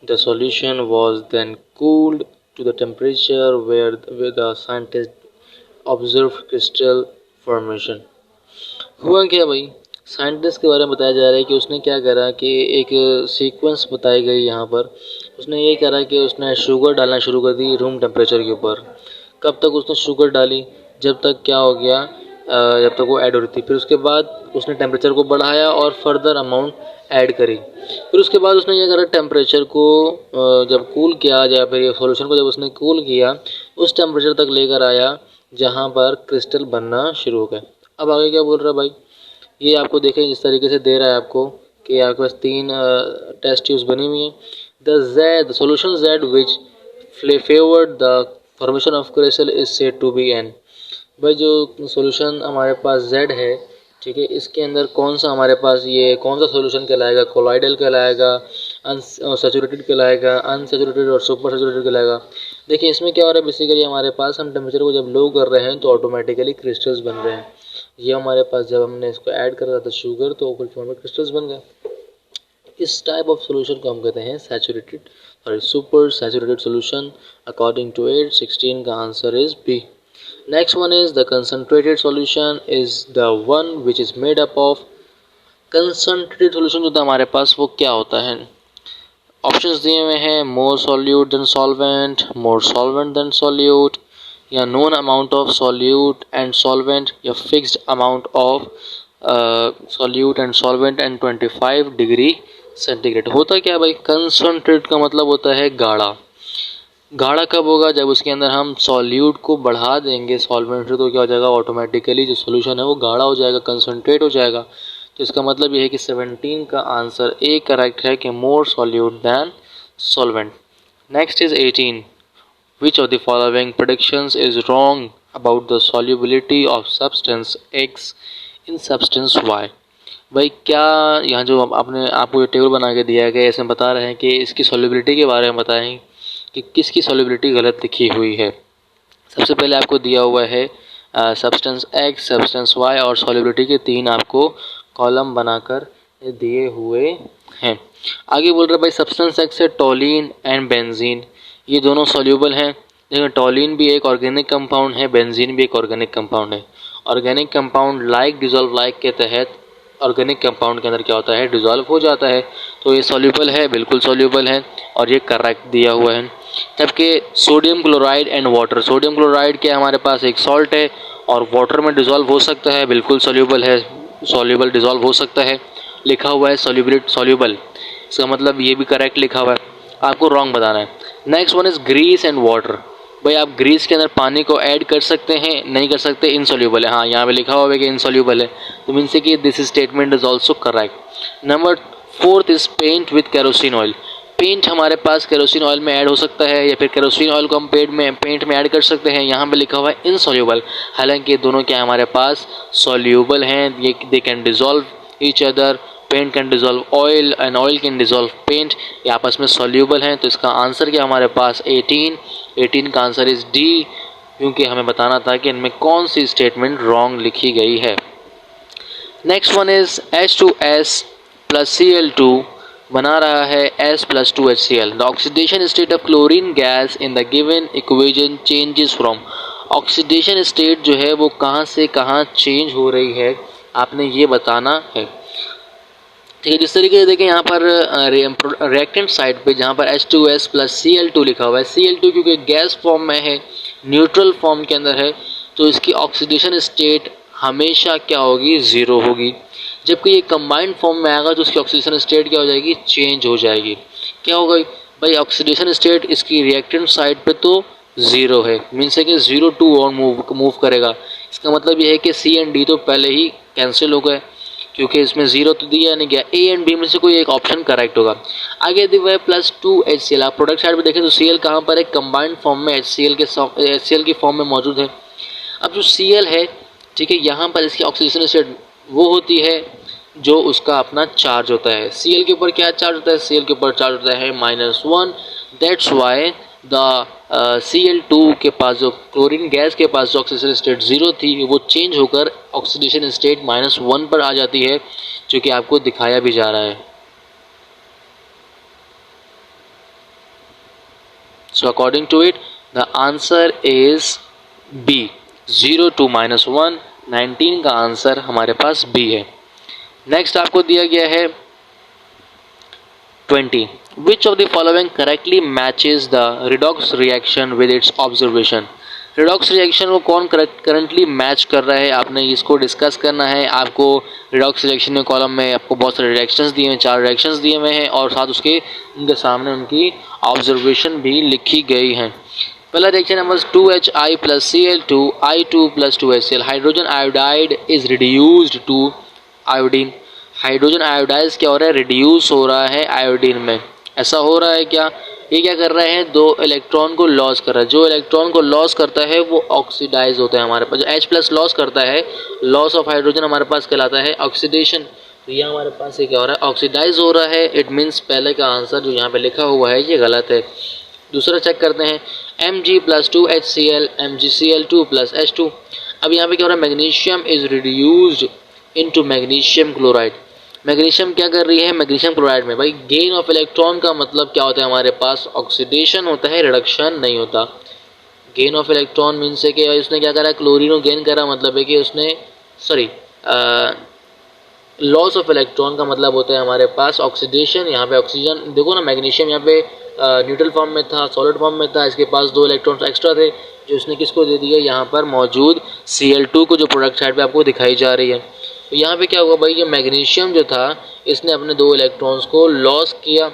The solution was then cooled to the temperature where the scientist observed crystal formation. हुआ क्या भाई? Scientist के बारे में बताया जा रहा है कि उसने क्या करा कि एक सीक्वेंस बताई गई यहाँ पर। उसने ये करा कि उसने शुगर डालना शुरू कर दी रूम टेम्परेचर के ऊपर। कब तक उसने शुगर डाली? जब तक क्या हो गया, जब तक वो ऐड हो रही थी। फिर उसके बाद उसने टेम्परेचर को बढ़ाया और फर्दर अमाउंट ऐड करी। फिर उसके बाद उसने ये करा, टेम्परेचर को जब कूल किया या फिर ये सॉल्यूशन को जब उसने कूल किया उस टेम्परेचर तक लेकर आया जहाँ पर क्रिस्टल बनना शुरू हो गया। अब आगे क्या बोल रहा है भाई? ये आपको देखें जिस तरीके से दे रहा है आपको कि आपके पास तीन टेस्ट ट्यूब्स बनी हुई हैं। The solution Z which favoured the formation of crystal is said to be N। भाई जो सॉल्यूशन हमारे पास Z है, ठीक है, इसके अंदर कौन सा हमारे पास ये कौन सा सॉल्यूशन कहलाएगा? कोलाइडल कहलाएगा, अनसैचुरेटेड कहलाएगा, अनसैचुरेटेड और सुपर सैचुरेटेड कहलाएगा। देखिए इसमें क्या हो रहा है, बेसिकली हमारे पास हम टेम्परेचर को जब लो कर रहे हैं तो ऑटोमेटिकली क्रिस्टल्स बन रहे हैं। ये हमारे पास जब हमने इसको ऐड कर रहा था शुगर तो ऊपर फॉर्म में क्रिस्टल्स बन गए। इस टाइप ऑफ सॉल्यूशन को हम कहते हैं super saturated solution. According to 16 का answer is B. Next one is the concentrated solution is the one which is made up of concentrated solution। जो था हमारे पास वो क्या होता है? ऑप्शंस दिए हुए हैं more solute than solvent, more solvent than solute, या known amount of solute and solvent, या fixed amount of solute and solvent and 25 degree centigrade. होता क्या है भाई? कंसनट्रेट का मतलब होता है गाढ़ा। गाढ़ा कब होगा? जब उसके अंदर हम सॉल्यूट को बढ़ा देंगे सॉल्वेंट से, तो क्या हो जाएगा? ऑटोमेटिकली जो सोल्यूशन है वो गाढ़ा हो जाएगा, कंसनट्रेट हो जाएगा। तो इसका मतलब ये है कि 17 का आंसर ए करेक्ट है कि more solute than solvent. Next is 18। Which of the following predictions is wrong about the solubility of substance X in substance Y. भाई क्या यहाँ जो आपने आपको जो टेबल बना के दिया गया है इसमें बता रहे हैं कि इसकी सॉल्युबिलिटी के बारे में बताएं कि किसकी सॉल्युबिलिटी गलत लिखी हुई है। सबसे पहले आपको दिया हुआ है सब्सटेंस एक्स, सब्सटेंस वाई और सॉल्युबिलिटी के 3 आपको कॉलम बनाकर दिए हुए हैं। आगे बोल रहे भाई सब्सटेंस एक्स है टोलिन एंड बेंजीन, ये दोनों सॉल्युबल हैं। लेकिन टोलिन भी एक ऑर्गेनिक कंपाउंड है, बेंजीन भी एक ऑर्गेनिक कंपाउंड है। Organic compound like dissolve like के तहत ऑर्गेनिक कंपाउंड के अंदर क्या होता है? डिजॉल्व हो जाता है। तो ये सॉल्युबल है, बिल्कुल सॉल्युबल है और ये करेक्ट दिया हुआ है। जबकि sodium chloride and water, sodium chloride के हमारे पास एक सॉल्ट है और वाटर में डिजॉल्व हो सकता है, बिल्कुल सॉल्युबल है, सॉल्युबल डिजॉल्व हो सकता है। लिखा हुआ है सॉल्युबल, इसका मतलब ये भी करेक्ट लिखा हुआ है, आपको रॉन्ग बताना है। Next one is grease and water. भाई आप ग्रीस के अंदर पानी को ऐड कर सकते हैं, नहीं कर सकते, इनसॉल्युबल है। हाँ यहाँ पे लिखा हुआ है कि इनसॉल्युबल है, तो मीन से कि this statement is also correct. Number 4 is paint with kerosene oil. Paint हमारे पास केरोसिन ऑयल में ऐड हो सकता है या फिर केरोसिन ऑयल को हम पेंट में ऐड कर सकते हैं। यहाँ पे लिखा हुआ है इनसॉल्युबल, हालांकि दोनों क्या हमारे पास सॉल्युबल हैं। ये they can dissolve each other, paint can dissolve oil and oil can dissolve paint, ये आपस में सॉल्युबल हैं। तो इसका आंसर क्या हमारे पास 18 का आंसर इज डी, क्योंकि हमें बताना था कि इनमें कौन सी स्टेटमेंट रॉन्ग लिखी गई है। Next one is H2S plus Cl2 बना रहा है S plus 2HCl। The oxidation state of chlorine gas in the given equation changes from. Oxidation state जो है वो कहाँ से कहाँ चेंज हो रही है, आपने ये बताना है। ठीक है, जिस तरीके से देखें यहाँ पर रिएक्टेंट साइड पे जहाँ पर H2S प्लस Cl2 लिखा हुआ है, Cl2 क्योंकि गैस फॉर्म में है, न्यूट्रल फॉर्म के अंदर है, तो इसकी ऑक्सीडेशन स्टेट हमेशा क्या होगी? 0 होगी। जबकि ये कंबाइंड फॉर्म में आएगा तो उसकी ऑक्सीडेशन स्टेट क्या हो जाएगी? चेंज हो जाएगी। क्या होगा भाई? ऑक्सीडेशन स्टेट इसकी रिएक्टेंट साइड पे तो 0 है, मीन्स है कि 0 टू और मूव करेगा। इसका मतलब ये है कि C एंड D तो पहले ही कैंसिल हो गए, क्योंकि इसमें 0 तो दिया नहीं गया। A एंड B में से कोई एक ऑप्शन करेक्ट होगा। आगे दिया हुआ है प्लस 2HCl। आप प्रोडक्ट साइड पे देखें तो Cl कहाँ पर है? कंबाइंड फॉर्म में HCl की फॉर्म में मौजूद है। अब जो Cl है, ठीक है, यहाँ पर इसकी ऑक्सीडेशन स्टेट वो होती है जो उसका अपना चार्ज होता है। Cl के ऊपर क्या चार्ज होता है? Cl के ऊपर चार्ज होता है -1। दैट्स वाई द Cl2 के पास जो क्लोरीन गैस के पास जो ऑक्सीडेशन स्टेट 0 थी वो चेंज होकर ऑक्सीडेशन स्टेट -1 पर आ जाती है, जो कि आपको दिखाया भी जा रहा है। So according to it the answer is B, 0 to -1। 19 का आंसर हमारे पास B है। नेक्स्ट आपको दिया गया है 20। Which of the following correctly matches the redox reaction with its observation? Redox reaction को कौन करंटली मैच कर रहा है, आपने इसको डिस्कस करना है। आपको रिडॉक्स रिएक्शन के कॉलम में आपको बहुत सारे रिएक्शंस दिए हुए हैं, 4 रिएक्शंस दिए हुए हैं और साथ उसके उनके सामने उनकी ऑब्जर्वेशन भी लिखी गई हैं। पहला reaction number 2HI plus Cl2 I2 plus 2HCl। Hydrogen iodide is reduced to iodine. Hydrogen iodide क्या हो रहा है, रिड्यूस हो रहा है आयोडीन में। ऐसा हो रहा है क्या, ये क्या कर रहे हैं, दो इलेक्ट्रॉन को लॉस कर रहा है। जो इलेक्ट्रॉन को लॉस करता है वो ऑक्सीडाइज होता है हमारे पास। जो H प्लस लॉस करता है, लॉस ऑफ हाइड्रोजन हमारे पास कहलाता है ऑक्सीडेशन। तो ये हमारे पास ये क्या हो रहा है, ऑक्सीडाइज हो रहा है। इट मीन्स पहले का आंसर जो यहाँ पे लिखा हुआ है ये गलत है। दूसरा चेक करते हैं, Mg+2HCl MgCl2+H2। अब यहाँ पे क्या हो रहा है, magnesium is reduced into magnesium chloride. Magnesium क्या कर रही है, मैग्नीशियम क्लोराइड में। भाई गेन ऑफ इलेक्ट्रॉन का मतलब क्या होता है, हमारे पास ऑक्सीडेशन होता है, रिडक्शन नहीं होता। गेन ऑफ इलेक्ट्रॉन मीन्स है कि उसने क्या करा, क्लोरीन को गेन करा, मतलब है कि उसने सॉरी लॉस ऑफ इलेक्ट्रॉन का मतलब होता है हमारे पास ऑक्सीडेशन। यहाँ पे ऑक्सीजन देखो ना, मैग्नीशियम यहाँ पे न्यूट्रल फॉर्म में था, सॉलिड फॉर्म में था, इसके पास 2 इलेक्ट्रॉन्स एक्स्ट्रा थे जो इसने किसको दे दिया, यहाँ पर मौजूद Cl2 को, जो प्रोडक्ट साइड पे आपको दिखाई जा रही है। तो यहाँ पे क्या हुआ भाई, ये मैग्नीशियम जो था इसने अपने 2 इलेक्ट्रॉन्स को लॉस किया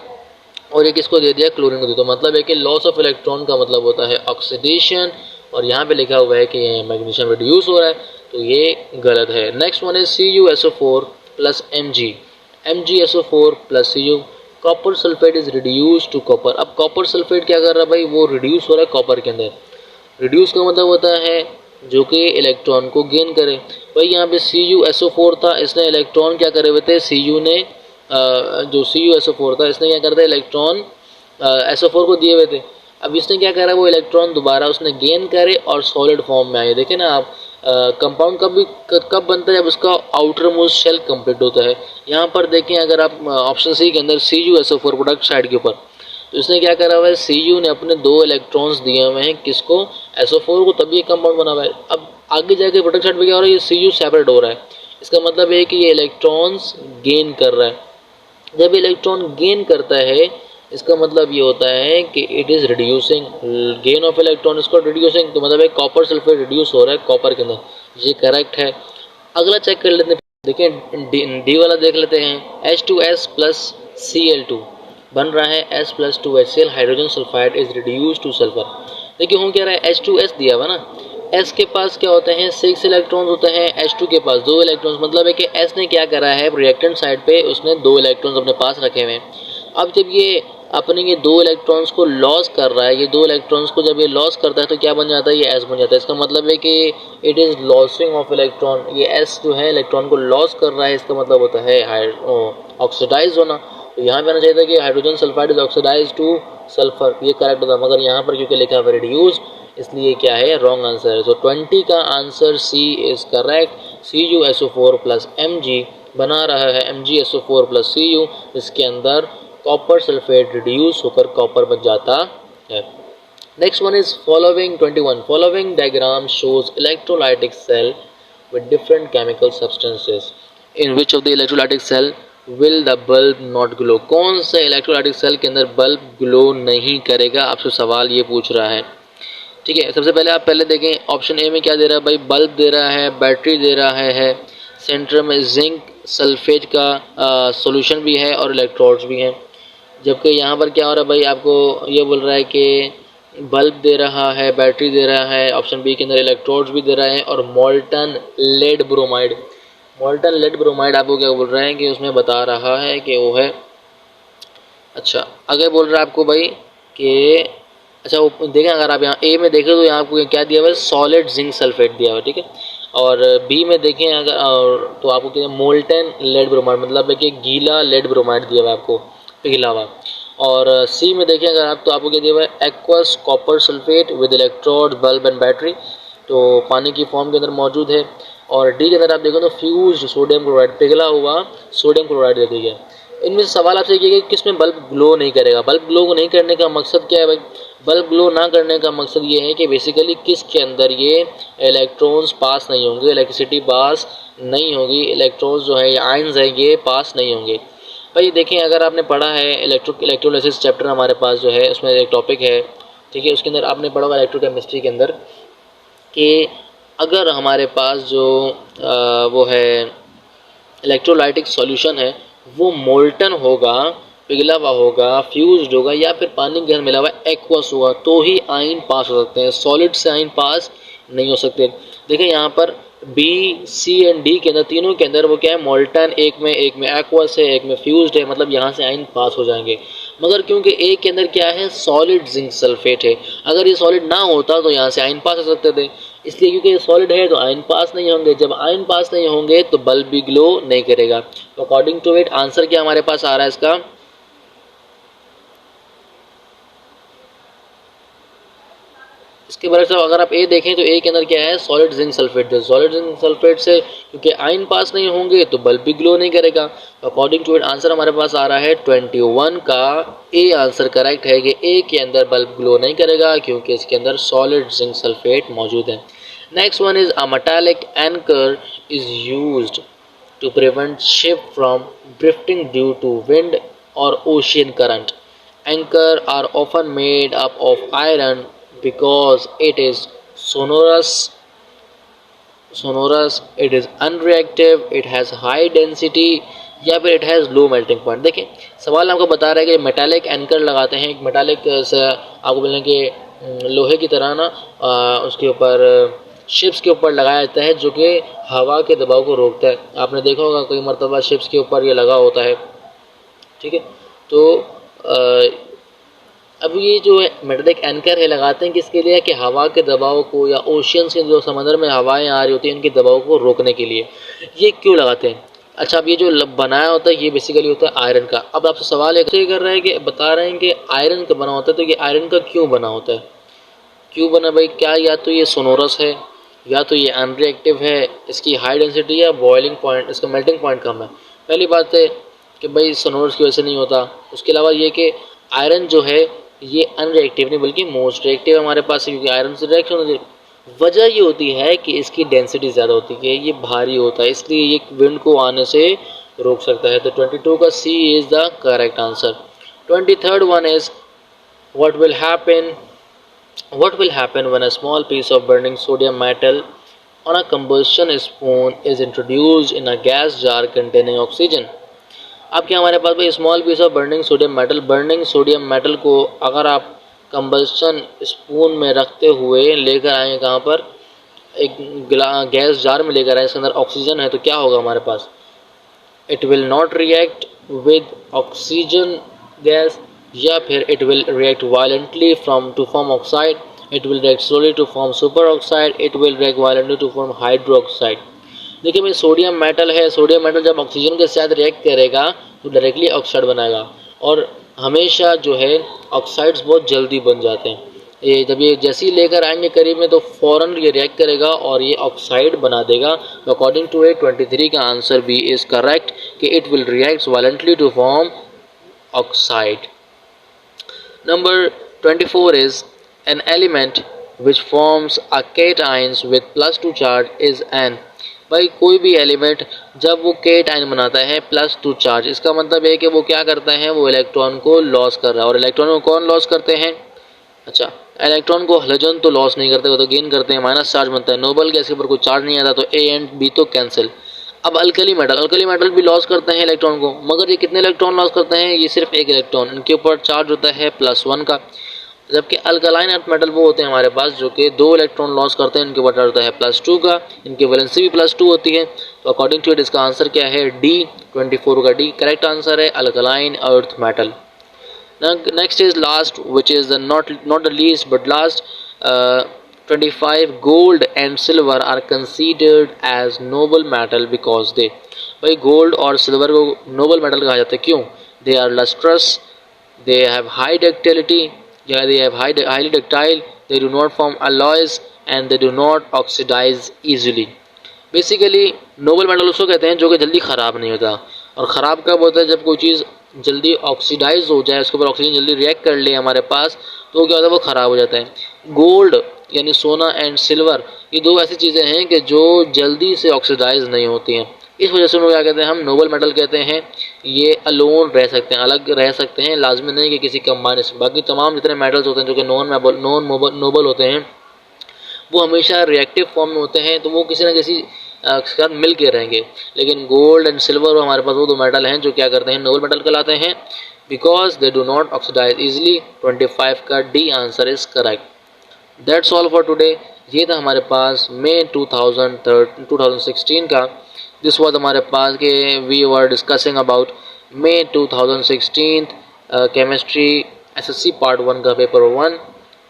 और ये किसको दे दिया, क्लोरीन को दे दिया। तो मतलब है कि लॉस ऑफ इलेक्ट्रॉन का मतलब होता है ऑक्सीडेशन, और यहाँ पे लिखा हुआ है कि मैग्नीशियम रिड्यूस हो रहा है, तो ये गलत है। Next one is CuSO4 plus MgSO4 plus Cu। Copper sulphate is reduce to copper. अब कॉपर सल्फेट क्या कर रहा है भाई, वो रिड्यूस हो रहा है कॉपर के अंदर। रिड्यूस का मतलब होता है जो कि इलेक्ट्रॉन को गेन करे। भाई यहाँ पे CuSO4 था, इसने इलेक्ट्रॉन क्या करे हुए थे, Cu ने जो CuSO4 था इसने क्या करता है, इलेक्ट्रॉन SO4 को दिए हुए थे। अब इसने क्या करा, वो इलेक्ट्रॉन दोबारा उसने गेन करे और सॉलिड फॉर्म में आए। देखें ना आप, कंपाउंड कब बनता है, जब उसका आउटर मोस्ट शेल कंप्लीट होता है। यहाँ पर देखें, अगर आप ऑप्शन सी के अंदर CuSO4 प्रोडक्ट साइड के ऊपर, तो इसने क्या करा हुआ है, Cu ने अपने 2 इलेक्ट्रॉन्स दिए हुए हैं किसको, SO4 को, तभी ये कंपाउंड बना हुआ है। अब आगे जाके प्रोडक्ट साइड पे क्या हो रहा है, ये Cu सेपरेट हो रहा है। इसका मतलब है कि ये इलेक्ट्रॉन्स गेन कर रहा है। जब इलेक्ट्रॉन गेन करता है इसका मतलब ये होता है कि it is reducing, gain of electron इसको रिड्यूसिंग, तो मतलब है कॉपर सल्फेट रिड्यूस हो रहा है कॉपर के अंदर, ये करेक्ट है। अगला चेक कर लेते हैं, देखें डी वाला देख लेते हैं। H2S प्लस Cl2 बन रहा है S+2HCl, hydrogen sulphide is reduce two sulphur. देखिए हो क्या रहा है, H2S दिया हुआ ना, S के पास क्या होते हैं, 6 इलेक्ट्रॉन्स होते हैं, H2 के पास 2 इलेक्ट्रॉन्स। मतलब है कि S ने क्या करा है, रिएक्टेंट साइड पे उसने 2 इलेक्ट्रॉन्स अपने पास रखे हुए हैं। अब जब ये अपने ये 2 इलेक्ट्रॉन्स को लॉस कर रहा है, ये 2 इलेक्ट्रॉन्स को जब ये लॉस करता है तो क्या बन जाता है, ये S बन जाता है। इसका मतलब है कि it is losing of electron. ये S जो है इलेक्ट्रॉन को लॉस कर रहा है, इसका मतलब होता है ऑक्सीडाइज होना। तो यहाँ पे आना चाहिए था कि hydrogen sulphide is oxidise to sulphur, ये करेक्ट होता, मगर यहाँ पर क्योंकि लिखा है रिड्यूस, इसलिए क्या है, रॉन्ग आंसर है। तो 20 का answer C is correct. CuSO4 plus Mg बना रहा है MgSO4 प्लस Cu, इसके अंदर कॉपर सल्फेट रिड्यूस होकर कॉपर बन जाता है। Next one is following 21। Following diagram shows electrolytic cell with different chemical substances, in which of the electrolytic cell will the bulb not glow. कौन से electrolytic cell के अंदर बल्ब ग्लो नहीं करेगा, आपसे सवाल ये पूछ रहा है। ठीक है, सबसे पहले आप देखें ऑप्शन ए में क्या दे रहा है भाई, बल्ब दे रहा है, बैटरी दे रहा है, सेंटर में जिंक सल्फेट का सॉल्यूशन भी है और इलेक्ट्रोड्स भी हैं। जबकि यहाँ पर क्या हो रहा है भाई, आपको ये बोल रहा है कि बल्ब दे रहा है, बैटरी दे रहा है, ऑप्शन बी के अंदर इलेक्ट्रोड्स भी दे रहा है, और molten lead bromide. Molten lead bromide आपको क्या बोल रहा है कि उसमें बता रहा है कि वो है, अच्छा आगे बोल रहा है आपको भाई कि, अच्छा वो देखें, अगर आप यहाँ ए में देखें तो यहाँ आपको क्या दिया हुआ है, सॉलिड जिंक सल्फेट दिया हुआ है, ठीक है। और बी में देखें अगर, और तो आपको क्या मोल्टन लेड ब्रोमाइड, मतलब है कि गीला लेड ब्रोमाइड दिया हुआ है आपको, पिघला हुआ। और सी में देखें अगर आप, तो आपको क्या दिया हुआ है, aqueous copper sulphate with electrode bulb and battery, तो पानी की फॉर्म के अंदर मौजूद है। और डी के अंदर आप देखो तो फ्यूज सोडियम क्लोराइड, पिघला हुआ सोडियम क्लोराइड दे दी है। इनमें से सवाल आपसे ये कि किस में बल्ब ग्लो नहीं करेगा। बल्ब ग्लो नहीं करने का मकसद क्या है भाई, बल्ब ग्लो ना करने का मकसद ये है कि बेसिकली किसके अंदर ये इलेक्ट्रॉन्स पास नहीं होंगे, इलेक्ट्रिसिटी पास नहीं होगी, इलेक्ट्रॉन्स जो है आयंस है ये पास नहीं होंगे। भाई देखें, अगर आपने पढ़ा है इलेक्ट्रोलाइसिस चैप्टर हमारे पास जो है, उसमें एक टॉपिक है, ठीक है, उसके अंदर आपने पढ़ा हुआ इलेक्ट्रोकेमिस्ट्री के अंदर कि अगर हमारे पास जो वो है इलेक्ट्रोलाइटिक सॉल्यूशन है वो मोल्टन होगा, पिघला हुआ होगा, फ्यूज्ड होगा, या फिर पानी के अंदर मिला हुआ एक्वस होगा, तो ही आयन पास हो सकते हैं, सॉलिड से आयन पास नहीं हो सकते। देखिए यहाँ पर बी, सी एंड डी के अंदर, तीनों के अंदर वो क्या है, मोल्टन, एक में एक्वस है, एक में फ्यूज्ड है, मतलब यहाँ से आयन पास हो जाएंगे। मगर क्योंकि एक के अंदर क्या है, सॉलिड जिंक सल्फेट है, अगर ये सॉलिड ना होता तो यहाँ से आयन पास हो सकते थे, इसलिए क्योंकि ये सॉलिड है तो आयन पास नहीं होंगे। जब आयन पास नहीं होंगे तो बल्ब भी ग्लो नहीं करेगा। तो अकॉर्डिंग टू इट आंसर क्या हमारे पास आ रहा है इसका, इसके बारे में अगर आप ए देखें तो ए के अंदर क्या है, सॉलिड जिंक सल्फेट है। सॉलिड जिंक सल्फेट से क्योंकि आयन पास नहीं होंगे तो बल्ब भी ग्लो नहीं करेगा। अकॉर्डिंग टू इट आंसर हमारे पास आ रहा है 21 का ए आंसर करेक्ट है कि ए के अंदर बल्ब ग्लो नहीं करेगा क्योंकि इसके अंदर सॉलिड जिंक सल्फेट मौजूद है। Next one is a metallic anchor is used to prevent ship from drifting due to wind or ocean current. Anchor are often made up of iron because it is sonorous, it is unreactive, it has high density या फिर it has low melting point. देखिए सवाल आपको बता रहा है कि metallic anchor लगाते हैं, एक मेटालिक आपको बोलें कि लोहे की तरह ना उसके ऊपर शिप्स के ऊपर लगाया जाता है जो कि हवा के दबाव को रोकता है। आपने देखा होगा कई मरतबा शिप्स के ऊपर ये लगा होता है, ठीक है। तो अब ये जो है मेटालिक एंकर है लगाते हैं किसके लिए, कि हवा के दबाव को या ओशियन से जो समंदर में हवाएं आ रही होती हैं उनके दबाव को रोकने के लिए। ये क्यों लगाते हैं? अच्छा, अब ये जो बनाया होता है ये बेसिकली होता है आयरन का। अब आपसे सवाल एक कर रहे हैं कि बता रहे हैं कि आयरन का बना होता है, तो ये आयरन का क्यों बना होता है? क्यों बना भाई? क्या या तो ये सोनोरस है या तो ये अनरिएक्टिव है, इसकी हाई डेंसिटी या बॉइलिंग पॉइंट, इसका मेल्टिंग पॉइंट कम है। पहली बात है कि भाई सोनोरस की वजह से नहीं होता। उसके अलावा ये कि आयरन जो है ये अनरिएक्टिव नहीं बल्कि मोस्ट रिएक्टिव हमारे पास है क्योंकि आयरन से रिएक्शन होती है। वजह ये होती है कि इसकी डेंसिटी ज़्यादा होती है, ये भारी होता है, इसलिए ये विंड को आने से रोक सकता है। तो 22 का C is the correct answer. 23rd one is what will happen when a small piece of burning sodium metal on a combustion spoon is introduced in a gas jar containing oxygen? अब क्या हमारे पास भाई small piece of burning sodium metal को अगर आप combustion spoon में रखते हुए लेकर आएंगे, कहाँ पर, एक गैस जार में लेकर आए, इसके अंदर ऑक्सीजन है, तो क्या होगा हमारे पास? It will not react with oxygen gas, या फिर it will react violently from to form oxide, it will react slowly to form super oxide, it will react violently to form hydro oxide. देखिए भाई sodium metal है, sodium metal जब oxygen के साथ react करेगा तो डायरेक्टली ऑक्साइड बनाएगा, और हमेशा जो है ऑक्साइड्स बहुत जल्दी बन जाते हैं। ये जब ये जैसे ही लेकर आएंगे करीब में तो फ़ौरन ये रिएक्ट करेगा और ये ऑक्साइड बना देगा। तो अकॉर्डिंग टू इट 23 का आंसर बी इज़ करेक्ट कि it will react violently to form oxide. Number 24 is an element which forms a cations with +2 charge is an। भाई कोई भी एलिमेंट जब वो केटाइन बनाता है +2 चार्ज, इसका मतलब है कि वो क्या करता है, वो इलेक्ट्रॉन को लॉस कर रहा है। और इलेक्ट्रॉन को कौन लॉस करते हैं? अच्छा, इलेक्ट्रॉन को हैलोजन तो लॉस नहीं करते, वो तो गेन करते हैं, माइनस चार्ज बनता है। नोबल गैस के ऊपर कोई चार्ज नहीं आता तो ए एंड बी तो कैंसिल। अब अल्कली मेटल भी लॉस करते हैं इलेक्ट्रॉन को, मगर ये कितने इलेक्ट्रॉन लॉस करते हैं? ये सिर्फ एक इलेक्ट्रॉन, इनके ऊपर चार्ज होता है +1 का। जबकि अल्कलाइन अर्थ मेटल वो होते हैं हमारे पास जो कि 2 इलेक्ट्रॉन लॉस करते हैं, इनके ऊपर चार्ज होता है +2 का, इनकी वैलेंसी भी +2 होती है। तो अकॉर्डिंग टू इट इसका आंसर क्या है? डी, 24 का डी करेक्ट आंसर है, alkaline earth metal. Next is last which is the not the least but last 25 gold and silver are considered as noble metal because they. भाई gold और silver को Nobel metal कहा जाता है, क्यों? They are lustrous, they have high ductility, yeah, they have highly ductile, they do not form alloys and they do not oxidize easily। Basically Nobel metal उसको कहते हैं जो कि जल्दी ख़राब नहीं होता। और ख़राब कब होता है? जब कोई चीज़ जल्दी ऑक्सीडाइज हो जाए, उसके ऊपर ऑक्सीजन जल्दी रिएक्ट कर ले हमारे पास, तो क्या होता है, वो ख़राब हो जाता है। गोल्ड यानी सोना एंड सिल्वर, ये दो ऐसी चीज़ें हैं कि जो जल्दी से ऑक्सीडाइज नहीं होती हैं, इस वजह से उनको क्या कहते हैं, हम नोबल मेटल कहते हैं। ये अलोन रह सकते हैं, अलग रह सकते हैं, लाजमी नहीं कि किसी कंबाइन से। बाकी तमाम जितने मेटल्स होते हैं जो कि नोबल होते हैं वो हमेशा रिएक्टिव फॉर्म में होते हैं, तो वो किसी न किसी के साथ मिल के रहेंगे। लेकिन गोल्ड एंड सिल्वर हमारे पास वो दो मेटल हैं जो क्या करते हैं, नोबल मेटल कहलाते हैं, because they do not oxidise easily. 25 का D answer is correct. That's all for today. ये था हमारे पास मई 2016 का। दिस वाज हमारे पास कि we were discussing about May 2016 chemistry SSC part 1 का पेपर 1,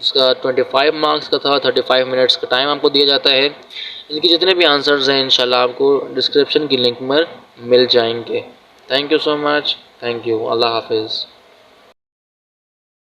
जिसका 25 मार्क्स का था। 35 मिनट्स का टाइम आपको दिया जाता है। इनकी जितने भी आंसर्स हैं इंशाल्लाह आपको डिस्क्रिप्शन की लिंक में मिल जाएंगे। Thank you so much. Thank you. अल्लाह हाफिज़।